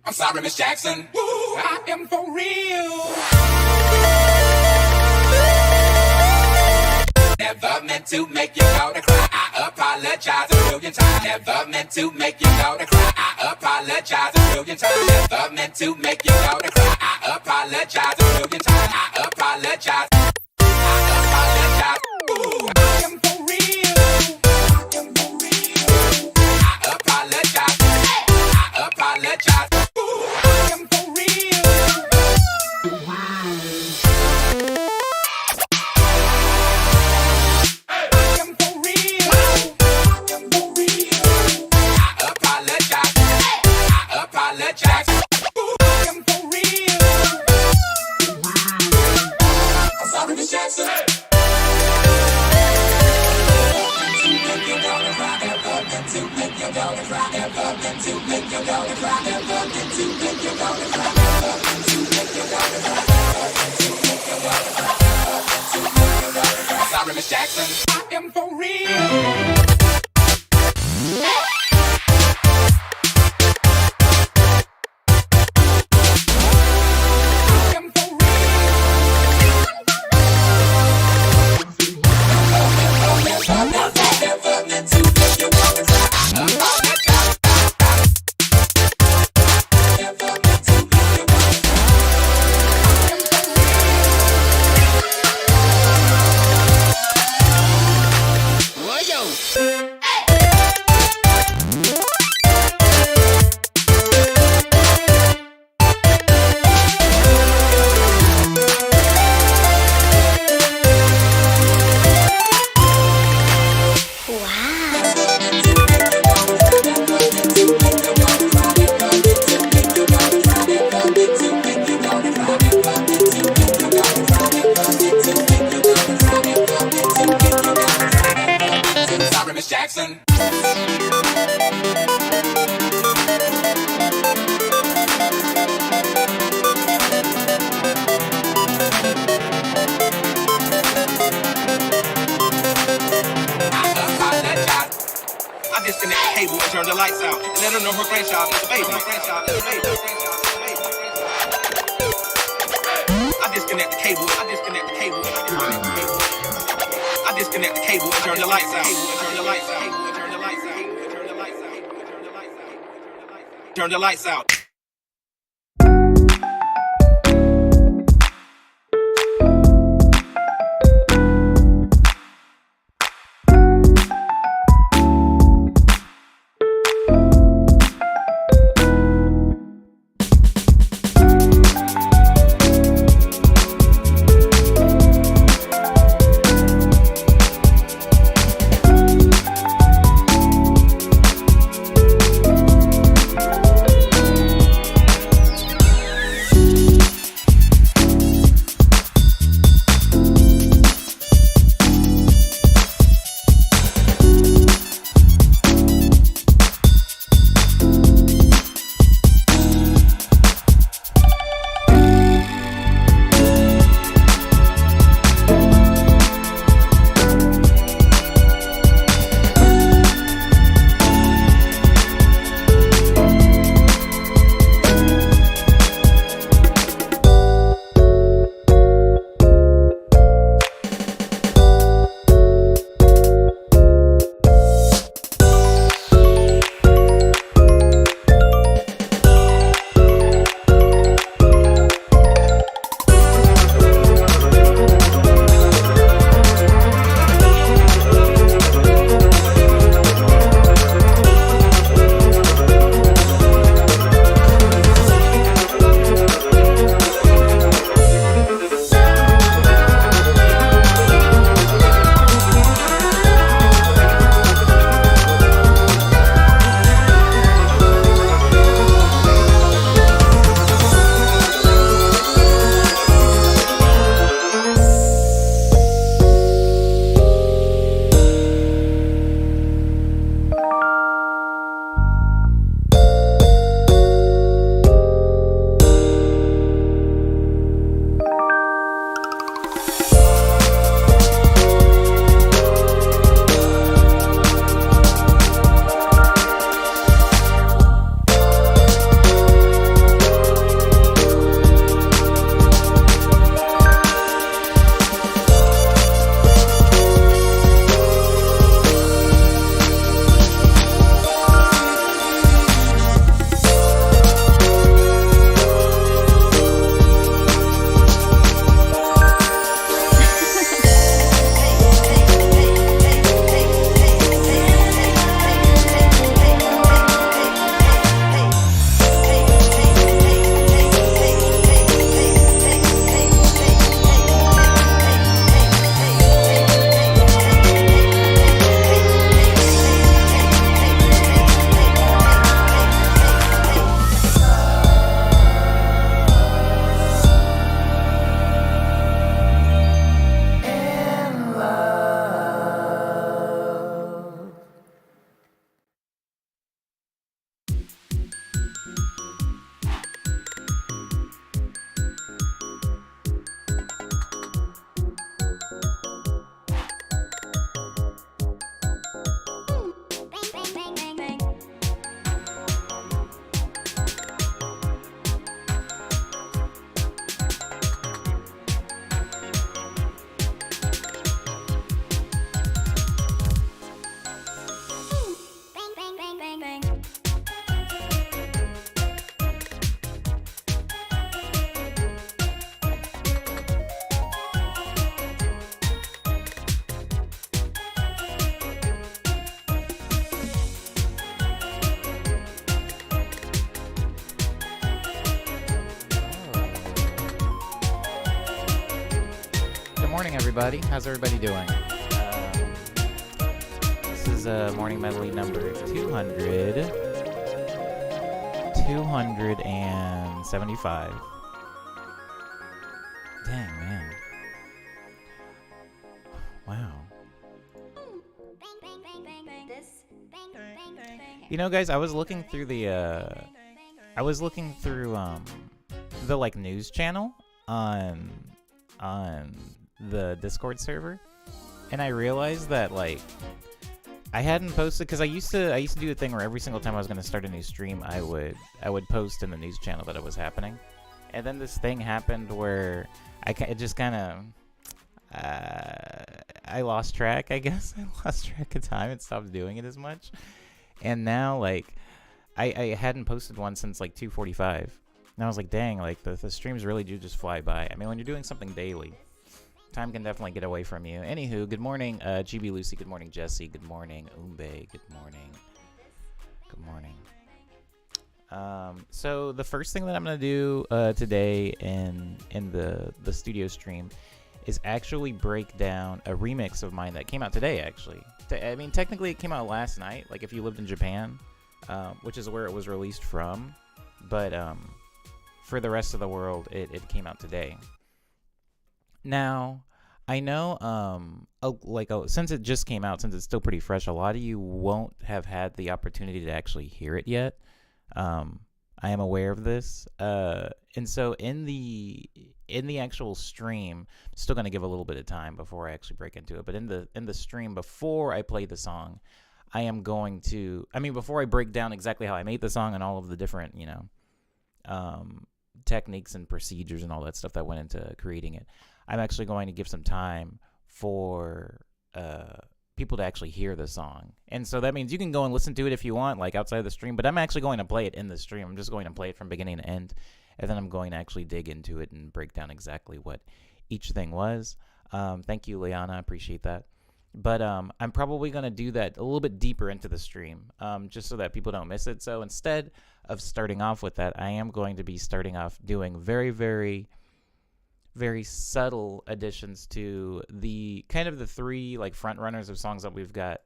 I'm sorry, Miss Jackson. Woo, I am for real. Never meant to make your daughter cry. I apologize a million times. Never meant to make your daughter cry. I apologize a million times. Never meant to make your daughter cry. I apologize a million times. I apologize. I apologize. Ooh, I am for real. I am for real. I apologize. I apologize. Sorry, Miss Jackson, I am for real. disconnect the cable and turn the lights out. And let her know her grandchild is a baby. I disconnect the cable. I disconnect the cable. I disconnect the cable and turn the lights out. Turn the lights out. morning, everybody. How's everybody doing? This is Morning Medley number 275. Dang, man. Wow. You know, guys, I was looking through the like news channel on the Discord server, and I realized that like I hadn't posted because I used to do a thing where every single time I was going to start a new stream, I would post in the news channel that it was happening, and then this thing happened where it just kind of I lost track. I guess I lost track of time and stopped doing it as much, and now like I hadn't posted one since like 2:45, and I was like, dang, like the streams really do just fly by. I mean, when you're doing something daily, time can definitely get away from you. Anywho, good morning, GB Lucy. Good morning, Jesse. Good morning, Umbe. Good morning. Good morning. So the first thing that I'm gonna do today in the studio stream is actually break down a remix of mine that came out today. Actually, I mean technically it came out last night. Like if you lived in Japan, which is where it was released from, but for the rest of the world, it came out today. Now, I know, since it just came out, since it's still pretty fresh, a lot of you won't have had the opportunity to actually hear it yet. I am aware of this, and so in the actual stream, I'm still gonna give a little bit of time before I actually break into it. But in the stream, before I play the song, I am going to, I mean, before I break down exactly how I made the song and all of the different, techniques and procedures and all that stuff that went into creating it, I'm actually going to give some time for people to actually hear the song. And so that means you can go and listen to it if you want, like outside of the stream, but I'm actually going to play it in the stream. I'm just going to play it from beginning to end, and then I'm going to actually dig into it and break down exactly what each thing was. Thank you, Liana. I appreciate that. But I'm probably going to do that a little bit deeper into the stream, just so that people don't miss it. So instead of starting off with that, I am going to be starting off doing very, very, very subtle additions to the kind of the three like front runners of songs that we've got,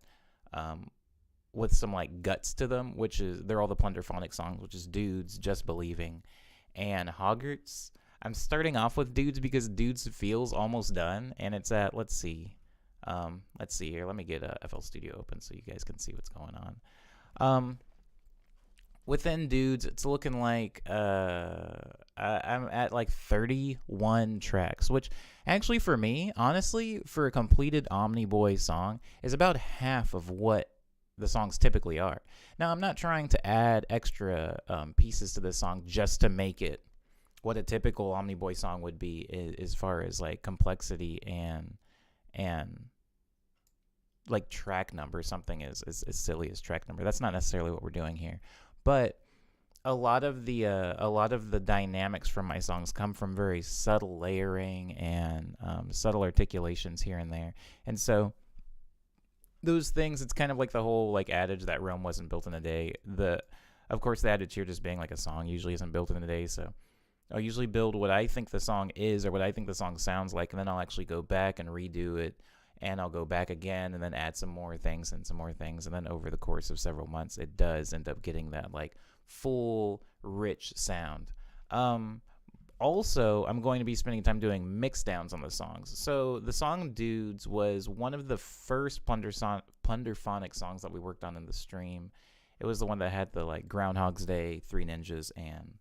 with some like guts to them, which is they're all the Plunderphonic songs, which is Dudes, Just Believing, and Hoggarts. I'm starting off with Dudes because Dudes feels almost done, and it's at let's see here. Let me get FL Studio open so you guys can see what's going on. Within Dudes, it's looking like I'm at like 31 tracks, which actually for me, honestly, for a completed Omni Boy song, is about half of what the songs typically are. Now, I'm not trying to add extra pieces to this song just to make it what a typical Omni Boy song would be, as far as like complexity and like track number. Something as silly as track number. That's not necessarily what we're doing here. But a lot of the dynamics from my songs come from very subtle layering and subtle articulations here and there. And so those things, it's kind of like the whole like adage that Rome wasn't built in a day. Of course, the adage here just being like a song usually isn't built in a day. So I'll usually build what I think the song is or what I think the song sounds like, and then I'll actually go back and redo it. And I'll go back again and then add some more things and some more things. And then over the course of several months, it does end up getting that like full, rich sound. Also, I'm going to be spending time doing mix downs on the songs. So the song Dudes was one of the first Plunderphonic songs that we worked on in the stream. It was the one that had the like Groundhog's Day, Three Ninjas, and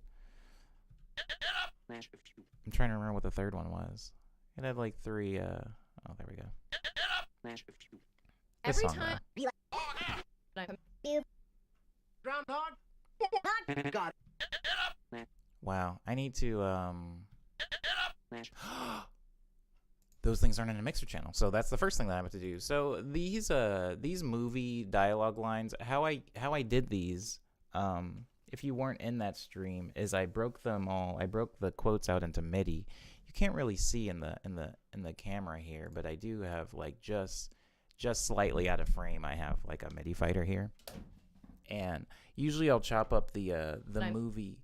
I'm trying to remember what the third one was. It had like three, oh, there we go. Every time Groundhog. Got it. Wow, I need to those things aren't in a mixer channel, so that's the first thing that I have to do. So these movie dialogue lines, how I did these, if you weren't in that stream, is I broke the quotes out into MIDI. You can't really see in the camera here, but I do have like just slightly out of frame. I have like a MIDI fighter here, and usually I'll chop up the movie.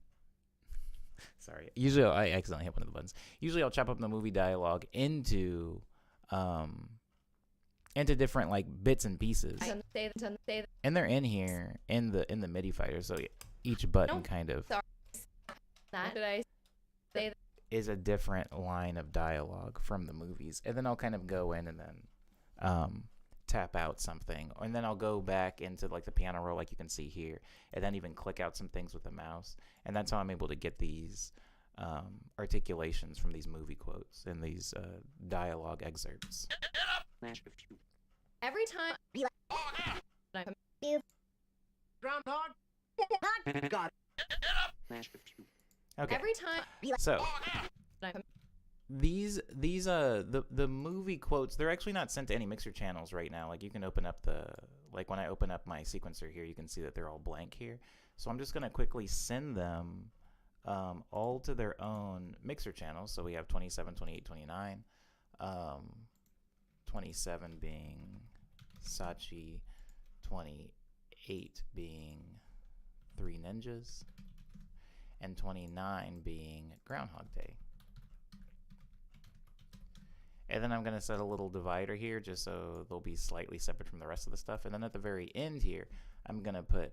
Sorry, usually I accidentally hit one of the buttons. Usually I'll chop up the movie dialogue into different like bits and pieces, and they're in here in the MIDI fighter. So each button kind of is a different line of dialogue from the movies, and then I'll kind of go in and then tap out something, and then I'll go back into like the piano roll like you can see here, and then even click out some things with the mouse, and that's how I'm able to get these articulations from these movie quotes and these dialogue excerpts. Every time Groundhog. Got it. Okay. every time So these the movie quotes, they're actually not sent to any mixer channels right now. Like you can open up like when I open up my sequencer here, you can see that they're all blank here. So I'm just gonna quickly send them all to their own mixer channels. So we have 27, 28, 29. 27 being Sachi, 28 being Three Ninjas, and 29 being Groundhog Day. And then I'm going to set a little divider here just so they'll be slightly separate from the rest of the stuff. And then at the very end here, I'm going to put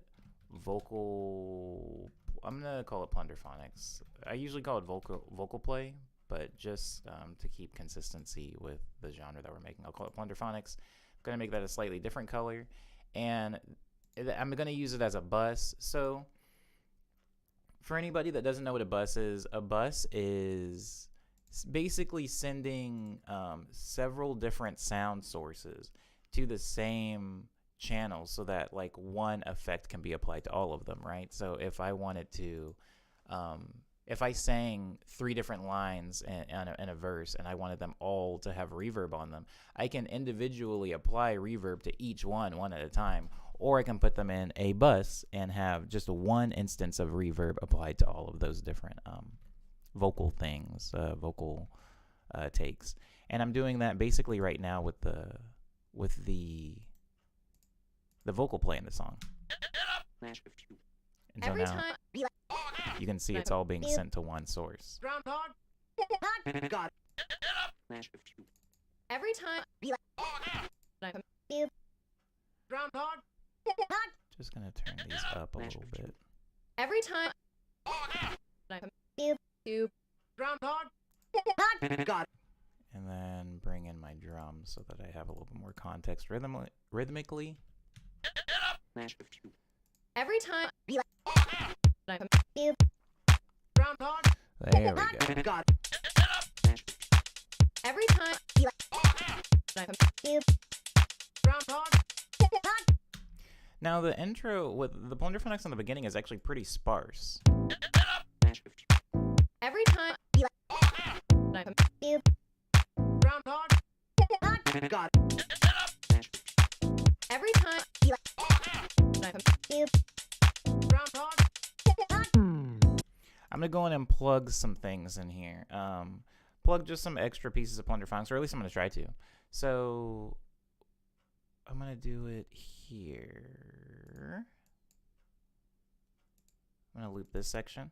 vocal, I'm going to call it Plunderphonics. I usually call it vocal play, but just to keep consistency with the genre that we're making, I'll call it Plunderphonics. I'm going to make that a slightly different color. And I'm going to use it as a bus. So for anybody that doesn't know what a bus is basically sending several different sound sources to the same channel so that like one effect can be applied to all of them, right? So if I wanted to, if I sang 3 different lines in a verse and I wanted them all to have reverb on them, I can individually apply reverb to each one at a time, or I can put them in a bus and have just one instance of reverb applied to all of those different vocal things, vocal takes. And I'm doing that basically right now with the vocal play in the song. And so every now time you can see it's all being sent to one source. Groundhog. Got it. every time Groundhog. Just gonna turn these up a little bit. every time Groundhog. Got it. And then bring in my drums so that I have a little bit more context rhythmically. every time Groundhog. There we go. Got it. every time Groundhog. Now the intro with the Plunderphonics in the beginning is actually pretty sparse. every time Groundhog. Got it. every time Groundhog. I'm gonna go in and plug some things in here. Plug just some extra pieces of Plunderphonics, or at least I'm gonna try to. So I'm gonna do it here. I'm gonna loop this section.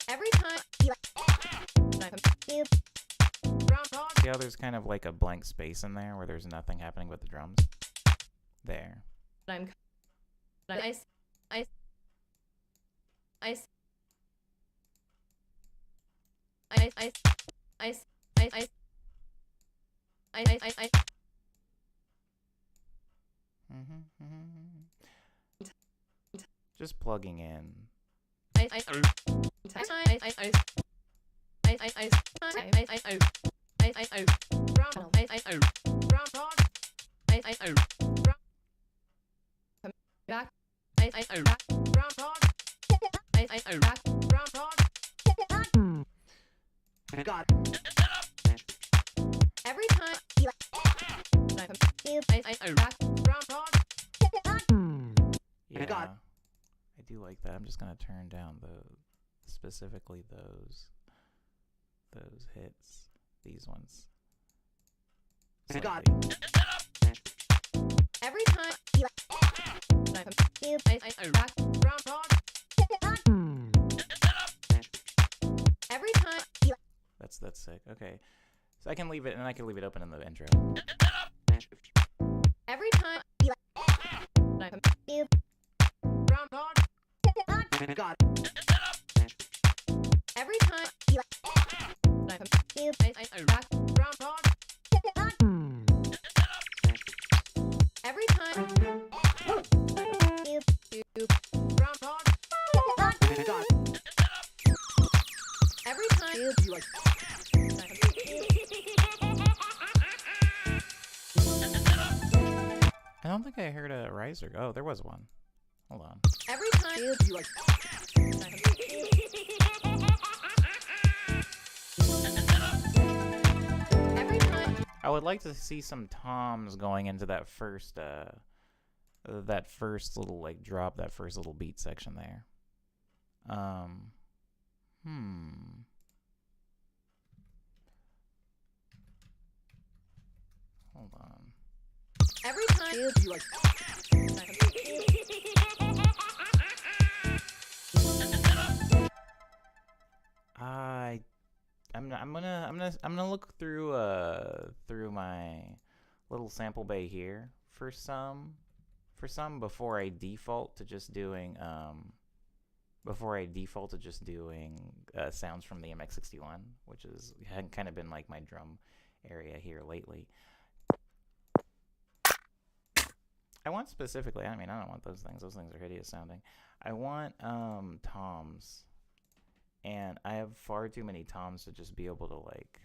every time Groundhog. See how there's kind of like a blank space in there where there's nothing happening with the drums? There. I I I I Just plugging in. Groundhog. back Groundhog. Groundhog. Got it. every time Groundhog. Yeah, Got it. I do like that. I'm just gonna turn down specifically those hits, these ones. Got slightly. every time Groundhog. every time That's sick. Okay, so I can leave it, and I can leave it open in the intro. every time Groundhog. Got it. every time Groundhog. every time Groundhog. Got it. every time I don't think I heard a riser. Oh, there was one. Hold on. Every time. You like Every time. I would like to see some toms going into that first little like drop, that first little beat section there. Hold on. Every time. you like I'm gonna look through my little sample bay here for some before I default to just doing sounds from the MX61, which had kind of been like my drum area here lately. I want specifically, I don't want those things. Those things are hideous sounding. I want toms. And I have far too many toms to just be able to like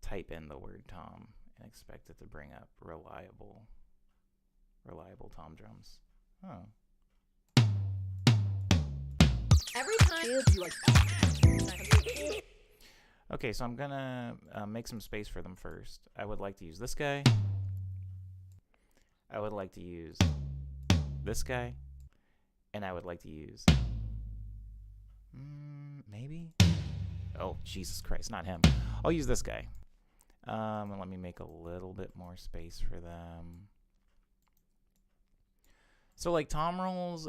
type in the word tom and expect it to bring up reliable tom drums. Oh. Every time. you like Okay, so I'm gonna make some space for them first. I would like to use this guy. I would like to use this guy. And I would like to use... maybe? Oh, Jesus Christ, not him. I'll use this guy. And let me make a little bit more space for them. So like tom rolls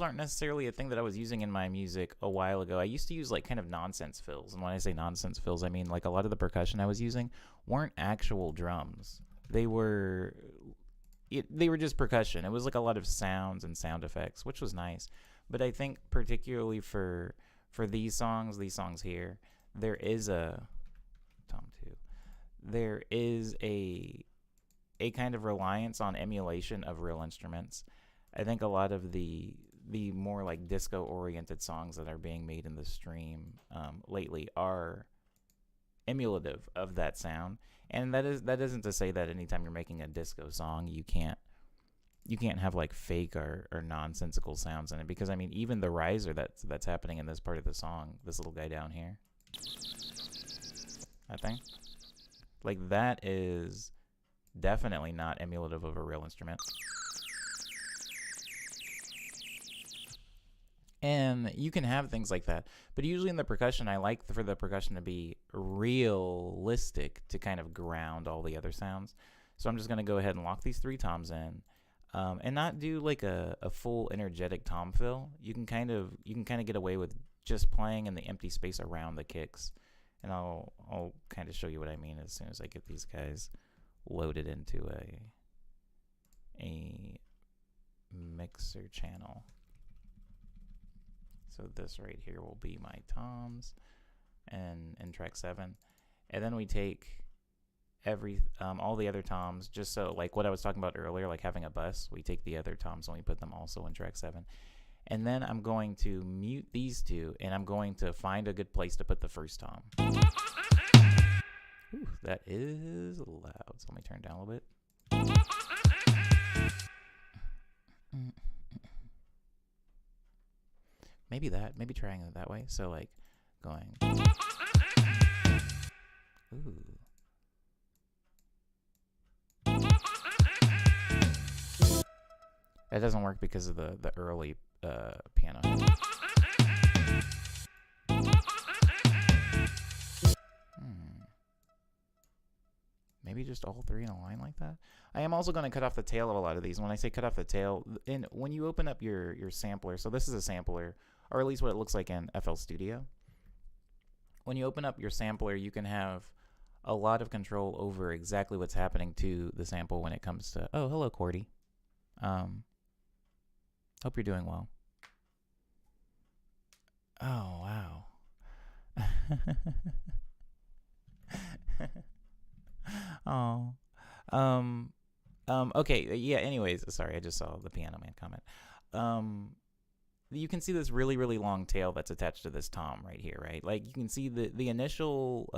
aren't necessarily a thing that I was using in my music a while ago. I used to use like kind of nonsense fills. And when I say nonsense fills, I mean like a lot of the percussion I was using weren't actual drums. They were just percussion. It was like a lot of sounds and sound effects, which was nice. But I think particularly for these songs here, there is a tom 2. There is a kind of reliance on emulation of real instruments. I think a lot of the more like disco oriented songs that are being made in the stream lately are emulative of that sound. And that isn't to say that anytime you're making a disco song you can't have like fake or nonsensical sounds in it, because I mean even the riser that's happening in this part of the song, this little guy down here, that thing, like that is definitely not emulative of a real instrument. And you can have things like that, but usually in the percussion, I like for the percussion to be realistic to kind of ground all the other sounds. So I'm just going to go ahead and lock these 3 toms in, and not do like a full energetic tom fill. You can kind of get away with just playing in the empty space around the kicks, and I'll kind of show you what I mean as soon as I get these guys loaded into a mixer channel. So this right here will be my toms and in track 7. And then we take all the other toms, just so like what I was talking about earlier, like having a bus, we take the other toms and we put them also in track 7. And then I'm going to mute these 2 and I'm going to find a good place to put the first tom. Ooh, that is loud. So let me turn it down a little bit. Maybe trying it that way. So like going. Ooh. That doesn't work because of the early piano. Maybe just all 3 in a line like that. I am also going to cut off the tail of a lot of these. When I say cut off the tail, and when you open up your sampler, so this is a sampler, or at least what it looks like in FL Studio. When you open up your sampler, you can have a lot of control over exactly what's happening to the sample when it comes to... Oh, hello, Cordy. Hope you're doing well. Oh, wow. Oh. Okay, yeah, anyways, sorry, I just saw the Piano Man comment. You can see this really, really long tail that's attached to this tom right here, right? Like, you can see the initial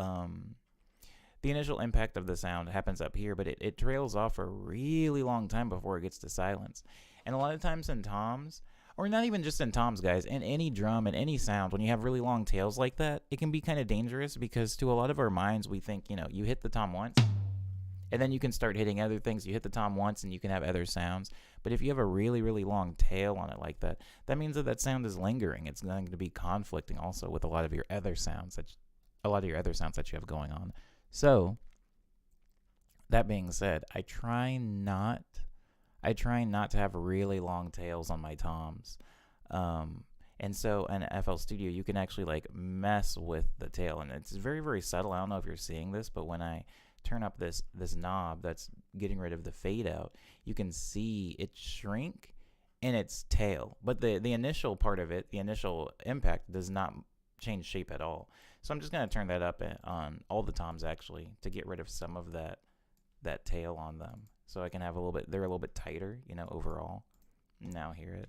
the initial impact of the sound happens up here, but it trails off for a really long time before it gets to silence. And a lot of times in toms, or not even just in toms, guys, in any drum and any sound, when you have really long tails like that, it can be kind of dangerous because to a lot of our minds, we think, you hit the tom once, and then you can start hitting other things. You hit the tom once, and you can have other sounds. But if you have a really, really long tail on it like that, that means that sound is lingering. It's going to be conflicting also with a lot of your other sounds that you have going on. So, that being said, I try not to have really long tails on my toms. And so in FL Studio, you can actually like mess with the tail, and it's very, very subtle. I don't know if you're seeing this, but when I turn up this knob that's getting rid of the fade out, you can see it shrink in its tail. But the initial part of it, the initial impact, does not change shape at all. So I'm just going to turn that up on all the toms actually to get rid of some of that tail on them. So I can have they're a little bit tighter, overall. Now hear it.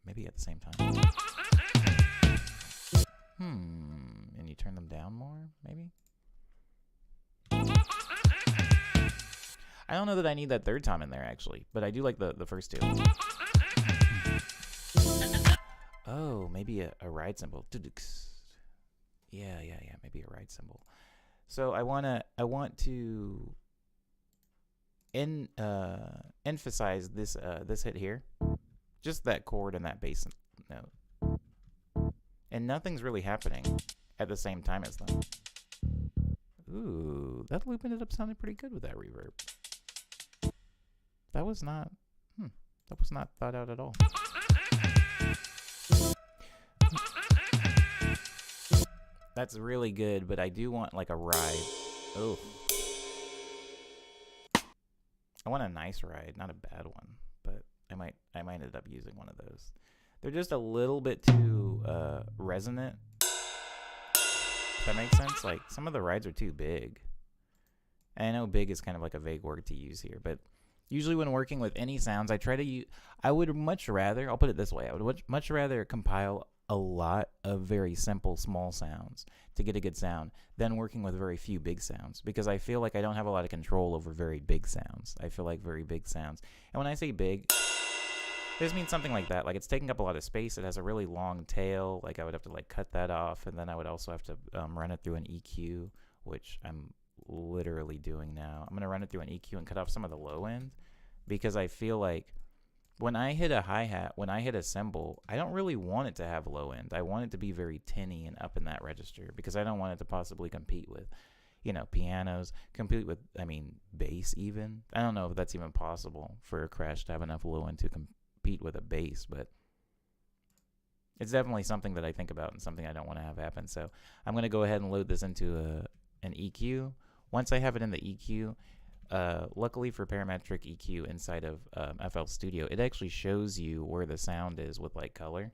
Maybe at the same time. And you turn them down more, maybe? I don't know that I need that third tom in there, actually, but I do like the first two. Oh, maybe a ride cymbal. Yeah, maybe a ride cymbal. So I want to emphasize this hit here, just that chord and that bass note, and nothing's really happening at the same time as them. Ooh, that loop ended up sounding pretty good with that reverb. That was not thought out at all. That's really good, but I do want like a ride. Oh, I want a nice ride, not a bad one. But I might end up using one of those. They're just a little bit too resonant. If that makes sense. Like some of the rides are too big. And I know big is kind of like a vague word to use here, but usually when working with any sounds, I would much rather, I'll put it this way, I would much rather compile a lot of very simple small sounds to get a good sound than working with very few big sounds, because I feel like I don't have a lot of control over very big sounds. I feel like very big sounds, and when I say big, this means something like that, like it's taking up a lot of space, it has a really long tail, like I would have to like cut that off, and then I would also have to run it through an EQ, which I'm literally doing now. I'm going to run it through an EQ and cut off some of the low end, because I feel like when I hit a hi-hat, when I hit a cymbal, I don't really want it to have low end. I want it to be very tinny and up in that register, because I don't want it to possibly compete with, pianos, compete with, bass even. I don't know if that's even possible for a Crash to have enough low end to compete with a bass, but it's definitely something that I think about and something I don't want to have happen. So I'm going to go ahead and load this into an EQ. Once I have it in the EQ, luckily for parametric EQ inside of FL Studio, it actually shows you where the sound is with like color.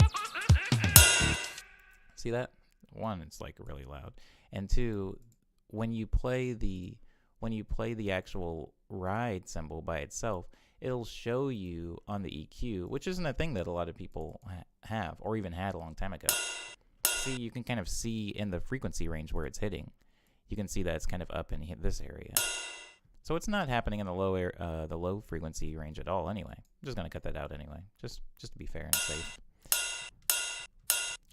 See that? One, it's like really loud, and two, when you play the actual ride cymbal by itself, it'll show you on the EQ, which isn't a thing that a lot of people have or even had a long time ago. See, you can kind of see in the frequency range where it's hitting. You can see that it's kind of up in this area. So it's not happening in the low frequency range at all anyway. I'm just going to cut that out anyway, just to be fair and safe.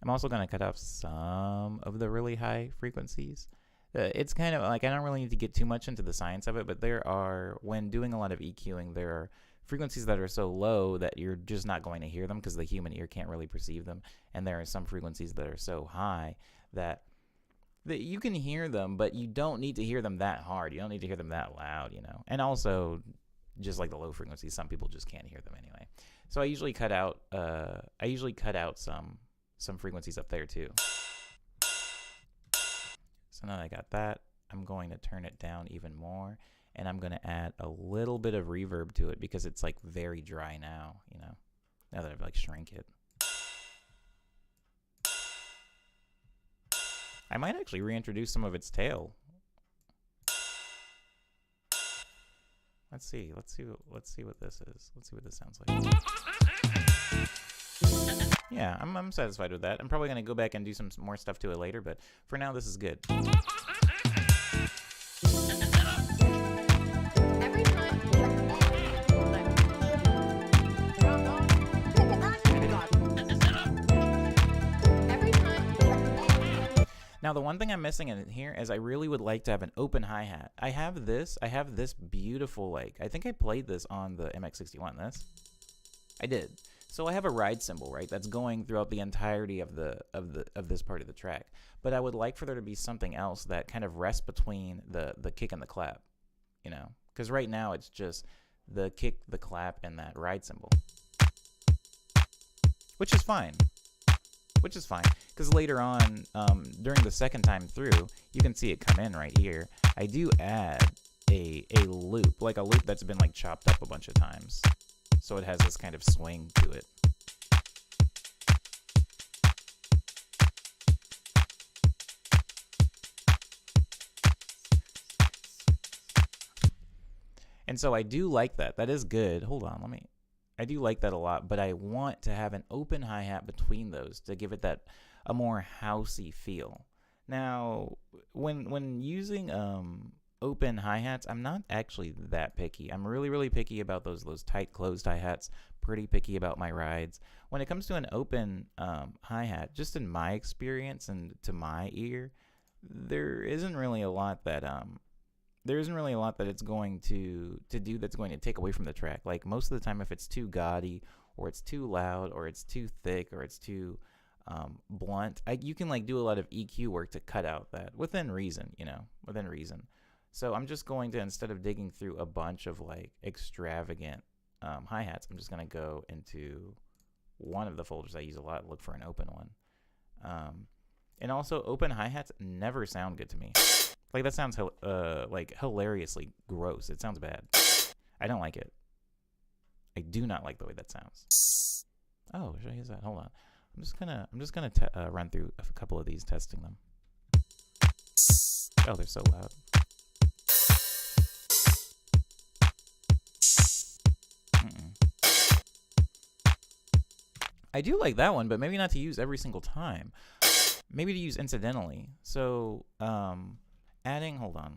I'm also going to cut off some of the really high frequencies. It's kind of like, I don't really need to get too much into the science of it, but when doing a lot of EQing, there are frequencies that are so low that you're just not going to hear them because the human ear can't really perceive them. And there are some frequencies that are so high that you can hear them, but you don't need to hear them that hard. You don't need to hear them that loud, And also, just like the low frequencies, some people just can't hear them anyway. So I usually cut out some frequencies up there too. So now that I got that, I'm going to turn it down even more, and I'm going to add a little bit of reverb to it because it's like very dry now, now that I've like shrank it. I might actually reintroduce some of its tail. Let's see what this is. Let's see what this sounds like. Yeah, I'm satisfied with that. I'm probably gonna go back and do some more stuff to it later, but for now, this is good. Every time. Drum on. Every time. Now, the one thing I'm missing in here is I really would like to have an open hi-hat. I have this beautiful, like, I think I played this on the MX61. I did. So I have a ride cymbal, right? That's going throughout the entirety of this part of the track. But I would like for there to be something else that kind of rests between the kick and the clap, you know? Because right now it's just the kick, the clap, and that ride cymbal, which is fine. Because later on, during the second time through, you can see it come in right here. I do add a loop, like a loop that's been like chopped up a bunch of times. So it has this kind of swing to it. And so I do like that. That is good. Hold on, I do like that a lot, but I want to have an open hi-hat between those to give it a more housey feel. Now, when using open hi-hats, I'm not actually that picky. I'm really picky about those tight closed hi-hats, pretty picky about my rides. When it comes to an open hi-hat, just in my experience and to my ear, there isn't really a lot that it's going to do that's going to take away from the track. Like most of the time, if it's too gaudy or it's too loud or it's too thick or it's too blunt, you can like do a lot of EQ work to cut out that within reason, within reason. So I'm just going to, instead of digging through a bunch of like extravagant hi-hats, I'm just going to go into one of the folders I use a lot, look for an open one. And also, open hi-hats never sound good to me. Like, that sounds like hilariously gross. It sounds bad. I don't like it. I do not like the way that sounds. Oh, should I use that? Hold on. I'm just gonna run through a couple of these, testing them. Oh, they're so loud. I do like that one, but maybe not to use every single time. Maybe to use incidentally. So, adding, hold on,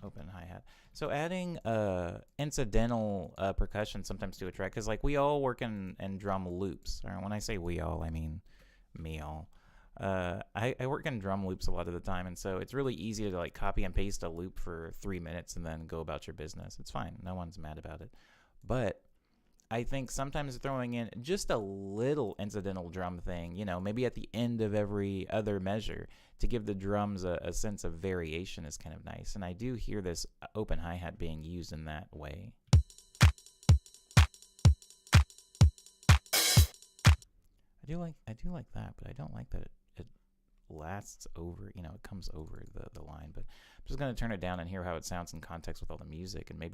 open hi-hat. So adding incidental percussion sometimes to a track, because like we all work in drum loops. Or when I say we all, I mean me all. I work in drum loops a lot of the time, and so it's really easy to like copy and paste a loop for 3 minutes and then go about your business. It's fine. No one's mad about it. But I think sometimes throwing in just a little incidental drum thing, maybe at the end of every other measure to give the drums a sense of variation is kind of nice. And I do hear this open hi-hat being used in that way. I do like that, but I don't like that it lasts over, it comes over the line. But I'm just going to turn it down and hear how it sounds in context with all the music, and maybe